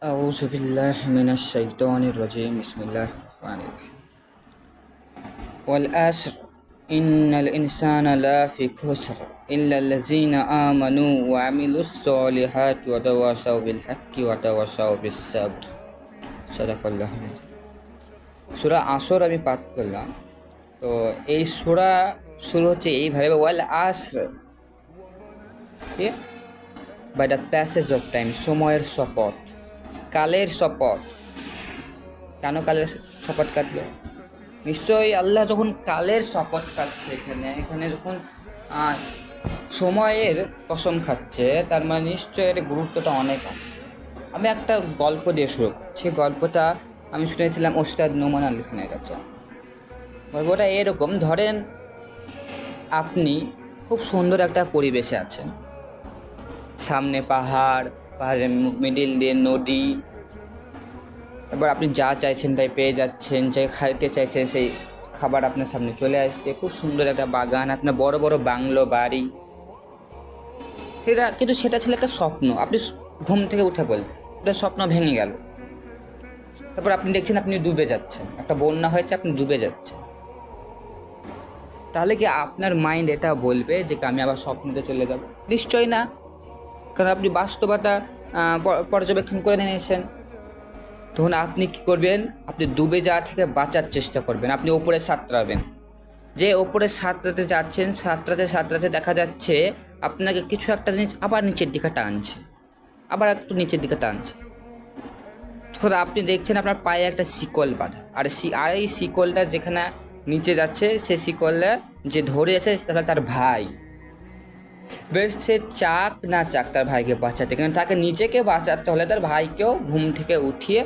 أعوذ بالله من الشيطان الرجيم بسم الله الرحمن الرحيم والعصر إن الإنسان لفي خسر إلا الذين آمنوا وعملوا الصالحات وتواصوا بالحق وتواصوا بالصبر صدق الله العظيم সূরা আসর আমি পাঠ করলাম। তো এই সূরা শুরু হচ্ছে এইভাবে ওয়াল আসর, by the passage of time, সময়ের শপথ, কালের শপথ। কেন কালের শপথ কাটলো? নিশ্চয়ই আল্লাহ যখন কালের শপথ কাটছে, এখানে যখন সময়ের কসম খাচ্ছে, তার মানে নিশ্চয়ই এর গুরুত্বটা অনেক আছে। আমি একটা গল্প দিয়ে শুরু করছি। গল্পটা আমি শুনেছিলাম ওস্তাদ নোমান আলী খানের কাছে। গল্পটা এরকম, ধরেন আপনি খুব সুন্দর একটা পরিবেশে আছেন, সামনে পাহাড়, পাহাড়ের মিডিল দিয়ে নদী, এবার আপনি যা চাইছেন তাই পেয়ে যাচ্ছেন, যাই খাইতে চাইছেন সেই খাবার আপনার সামনে চলে আসছে, খুব সুন্দর একটা বাগান, আপনার বড় বড় বাংলো, বাড়ি। সেটা ছিল একটা স্বপ্ন। আপনি ঘুম থেকে উঠে বললেন, এটা স্বপ্ন ভেঙে গেল। তারপর আপনি দেখছেন আপনি ডুবে যাচ্ছেন, একটা বন্যা হয়েছে, আপনি ডুবে যাচ্ছেন। তাহলে কি আপনার মাইন্ড এটা বলবে যে আমি আবার স্বপ্নতে চলে যাব? নিশ্চয়ই না, কারণ আপনি বাস্তবতা পর্যবেক্ষণ করে নিয়েছেন। তখন আপনি কি করবেন? আপনি ডুবে যাওয়া থেকে বাঁচার চেষ্টা করবেন। আপনি ওপরে সাঁতরাবেন। যে ওপরে সাঁতরাতে যাচ্ছেন, সাঁতরাতে দেখা যাচ্ছে আপনাকে কিছু একটা জিনিস আবার নিচের দিকে টানছে, আবার একটু নিচের দিকে টানছে। তখন আপনি দেখছেন আপনার পায়ে একটা শিকল বাঁধা, আর এই শিকলটা যেখানে নিচে যাচ্ছে, সে শিকলে যে ধরে আছে তাহলে তার ভাই। বেশ, সে চাক না চাক তার ভাইকে বাঁচাতে, কারণ তাকে নিজেকে বাঁচাতে হলে তার ভাইকেও ঘুম থেকে উঠিয়ে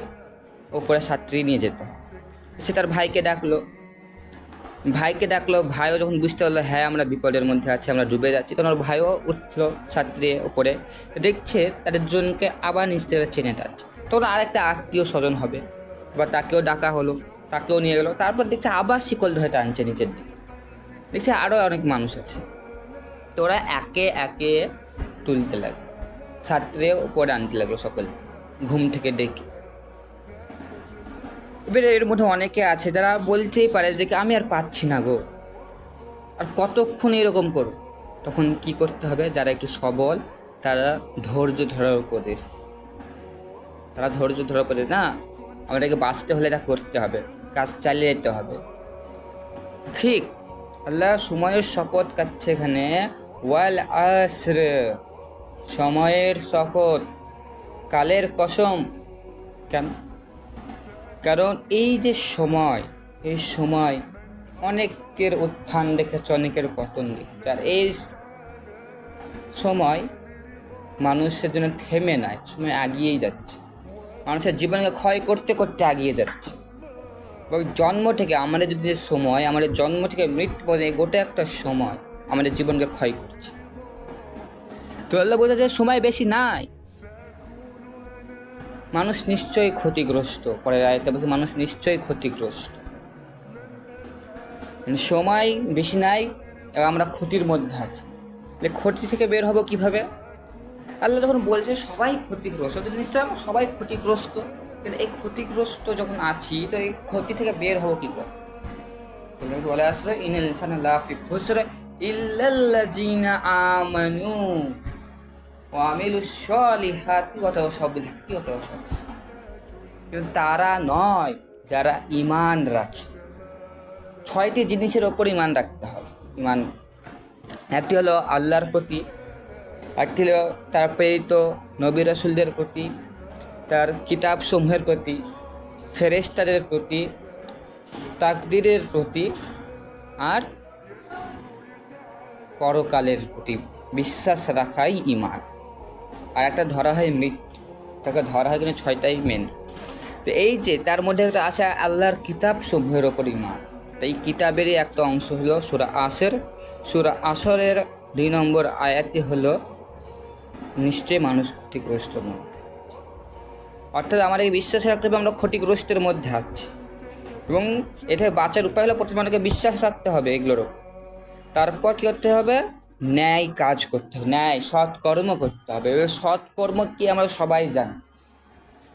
ওপরে সাঁতরিয়ে নিয়ে যেতে হয়। সে তার ভাইকে ডাকলো। ভাইও যখন বুঝতে পারলো হ্যাঁ আমরা বিপদের মধ্যে আছি, আমরা ডুবে যাচ্ছি, তখন ওর ভাইও উঠলো সাঁতরিয়ে ওপরে। দেখছে তাদের জনকে আবার নিচ থেকে চেনে টানছে। তখন আরেকটা আত্মীয় স্বজন হবে, এবার তাকেও ডাকা হলো, তাকেও নিয়ে গেলো। তারপর দেখছে আবার শিকল ধরে টানছে নিচের দিকে, দেখছে আরও অনেক মানুষ আছে। তো ওরা একে একে তুলতে লাগলো, সাঁতরে উপরে আনতে লাগলো সকলকে ঘুম থেকে ডেকে। এবারে এর মধ্যে অনেকে আছে যারা বলতেই পারে যে আমি আর পাচ্ছি না গো, আর কতক্ষণ এরকম করো। তখন কি করতে হবে? যারা একটু সবল তারা ধৈর্য ধরার উপদেশ, না আমাদেরকে বাঁচতে হলে এটা করতে হবে, কাজ চালিয়ে যেতে হবে। ঠিক আল্লাহ সময়ের শপথ কাটছে এখানে, ওয়াল আসর, সময়ের শপথ, কালের কসম। কেন? কারণ এই যে সময়, এই সময় অনেকের উত্থান দেখেছে, অনেকের পতন দেখেছে। আর এই সময় মানুষের জন্য থেমে নাই, সময় আগিয়েই যাচ্ছে, মানুষের জীবনকে ক্ষয় করতে করতে আগিয়ে যাচ্ছে। এবং জন্ম থেকে আমাদের যে সময়, আমাদের জন্ম থেকে মৃত্যু পর্যন্ত গোটা একটা সময় আমাদের জীবনকে ক্ষয় করছে। তো আল্লাহ বোঝা যায় সময় বেশি নাই, মানুষ নিশ্চয়ই ক্ষতিগ্রস্ত। পরে আয়াতে বলছে মানুষ নিশ্চয়ই ক্ষতিগ্রস্ত, সময় বেশি নাই এবং আমরা ক্ষতির মধ্যে আছি। ক্ষতি থেকে বের হব কিভাবে? আল্লাহ যখন বলছে সবাই ক্ষতিগ্রস্ত, তো নিশ্চয়ই আমরা সবাই ক্ষতিগ্রস্ত। কিন্তু এই ক্ষতিগ্রস্ত যখন আছি, তো এই ক্ষতি থেকে বের হবো কি করে? বলে আসলে ইনাল ইনসানা লাফি খুসর ইল্লাল্লাযিনা আমানু ওয়া আমিলুস সলিহাতি ওয়া তাওয়াসাউ বিল হাক্কি ওয়া তাওয়াসাউ বিস সাবর। কিন্তু তারা নয় যারা ঈমান রাখে। 6টি জিনিসের ওপর ঈমান রাখতে হবে। ঈমান একটি হলো আল্লাহর প্রতি, একটি হলো তার প্রেরিত নবী রাসূলদের প্রতি, তার কিতাব সমূহের প্রতি, ফেরেশতাদের প্রতি, তাকদীরের প্রতি, আর পরকালের প্রতি বিশ্বাস রাখাই ঈমান। আর একটা ধরা হয় মৃত্যু, তাকে ধরা হয় কিন্তু 6টাই মেন। তো এই যে তার মধ্যে একটা আছে আল্লাহর কিতাব সমূহের ওপর ঈমান। তো এই কিতাবেরই একটা অংশ হলো সূরা আসর। সূরা আসরের 2 নম্বর আয়াতটি হলো নিশ্চয়ই মানুষ ক্ষতিগ্রস্তের মধ্যে। অর্থাৎ আমাদেরকে বিশ্বাস রাখতে হবে আমরা ক্ষতিগ্রস্তের মধ্যে আছি, এবং এটা বাঁচার উপায় হলো প্রথমে আমাদেরকে বিশ্বাস রাখতে হবে এগুলোরও। তারপর কী করতে হবে? ন্যায় কাজ করতে হবে, ন্যায় সৎকর্ম করতে হবে। এবার সৎকর্ম কি আমরা সবাই জানি,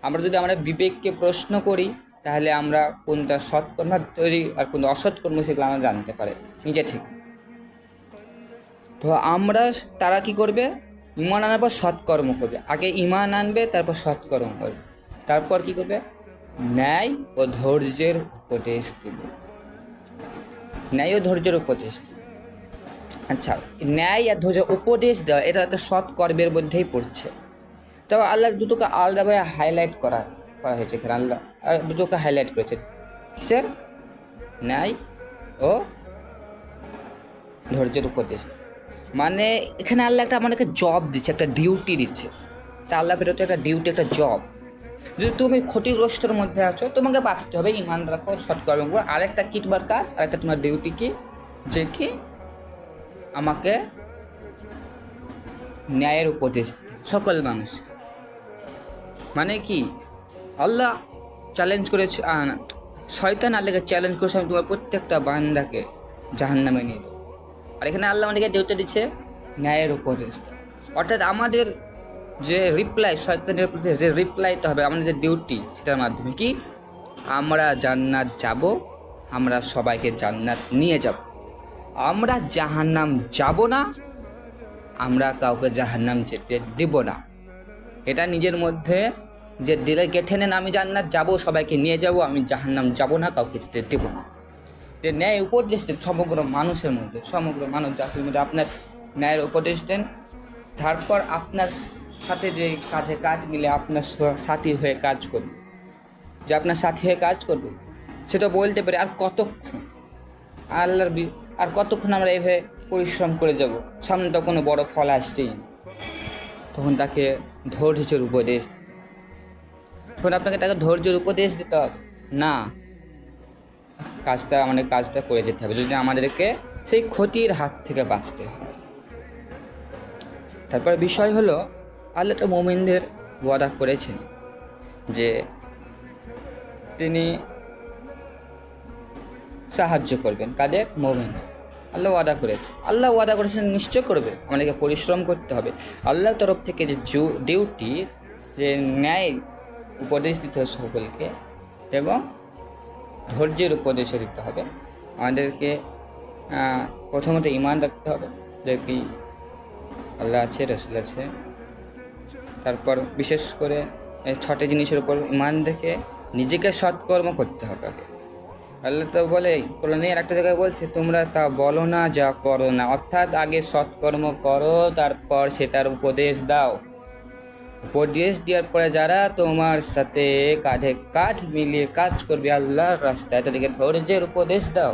আমরা বিবেককে প্রশ্ন করি, তাহলে আমরা কোনটা সৎকর্ম তৈরি আর কোনটা অসৎকর্ম সেগুলো আমরা জানতে পারি নিজে থেকে। তো তারা কি করবে? ঈমান আনার পর সৎকর্ম করবে। আগে ঈমান আনবে, তারপর সৎকর্ম করবে। তারপর কি করবে? ন্যায় ও ধৈর্যের উপদেশ দেবে। ন্যায় ও ধৈর্যের উপদেশ দেবে। আচ্ছা, ন্যায় আর ধৈর্য উপদেশ দেওয়া, এটা তো সৎকর্মের মধ্যেই পড়ছে। তবে আল্লাহ দুটোকে আলাদাভাবে হাইলাইট করা হয়েছে এখানে। আল্লাহ দুটোকে হাইলাইট করেছে। কিসের? ন্যায় ও ধৈর্যের উপদেশ। মানে এখানে আল্লাহ আমাদেরকে জব দিচ্ছে, একটা ডিউটি দিচ্ছে। তা আল্লাহ বেরোতে একটা ডিউটি, একটা জব। যদি তুমি ক্ষতিগ্রস্তর মধ্যে আছো, তোমাকে বাঁচতে হবে, ঈমান রাখো, সৎকর্ম করো। আরেকটা কি তোমার কাজ? আরেকটা তোমার ডিউটি কি? যে কি আমাকে ন্যায়ের উপদেশ দিতে সকল মানুষকে। মানে কি? আল্লাহ চ্যালেঞ্জ করেছে, শয়তান আল্লাহকে চ্যালেঞ্জ করেছে, আমি তোমার প্রত্যেকটা বান্দাকে জাহান্নামে নিয়ে যাবো। আর এখানে আল্লাহ আমাদেরকে ডিউটি দিচ্ছে ন্যায়ের উপদেশ। অর্থাৎ আমাদের যে রিপ্লাই, শয়তানের প্রতি যে রিপ্লাইটা হবে, আমাদের যে ডিউটি, সেটার মাধ্যমে কি আমরা জান্নাত যাব, আমরা সবাইকে জান্নাত নিয়ে যাব। আমরা জাহান্নাম যাব না, আমরা কাউকে জাহান্নাম যেতে দেব না। এটা নিজের মধ্যে যে দিলে গেঁথে নেন, আমি জান্নাত যাব, সবাইকে নিয়ে যাব, আমি জাহান্নাম যাব না, কাউকে যেতে দেব না। যে ন্যায় উপদেশ দেন সমগ্র মানুষের মধ্যে, সমগ্র মানব জাতির মধ্যে আপনার ন্যায়ের উপদেশ দেন। তারপর আপনার সাথে যে কাজে কাজ মিলে আপনার সাথী হয়ে কাজ করবে, যে আপনার সাথী হয়ে কাজ করবে, সেটা বলতে পারে আর কতক্ষণ আর কতক্ষণ আমরা এভাবে পরিশ্রম করে যাব, সামনে তো কোনো বড় ফল আসছেই না। তখন তাকে ধৈর্যের উপদেশ, তখন আপনাকে তাকে ধৈর্যের উপদেশ দিতে হবে। না, কাজটা করে যেতে হবে, যদি আমাদেরকে সেই ক্ষতির হাত থেকে বাঁচতে হয়। তারপর বিষয় হলো, আল্লাহ তো মুমিনদের ওয়াদা করেছেন যে তিনি সাহায্য করবেন। কাদের? মুমিন। আল্লাহ ওয়াদা করেছেন নিশ্চয় করবে। আমাদেরকে পরিশ্রম করতে হবে। আল্লাহর তরফ থেকে যে ডিউটি, যে ন্যায় উপদেশ দিতে হবে সকলকে, এবং ধৈর্যের উপদেশও দিতে হবে। আমাদেরকে প্রথমত ঈমান রাখতে হবে যে কি আল্লাহ আছে, রাসূল আছে। তারপর বিশেষ করে 6টি জিনিসের উপর ঈমান রেখে নিজেকে সৎকর্ম করতে হবে আগে। আল্লাহ তো বলে, কোরআনের একটা জায়গায় বলছে, তোমরা তা বলো না যা করো না। অর্থাৎ আগে সৎকর্ম করো, তারপর সেটার উপদেশ দাও। উপদেশ দেওয়ার পরে যারা তোমার সাথে কাঁধে কাঁধ মিলিয়ে কাজ করবে আল্লাহর রাস্তায়, তাদেরকে ধৈর্যের উপদেশ দাও।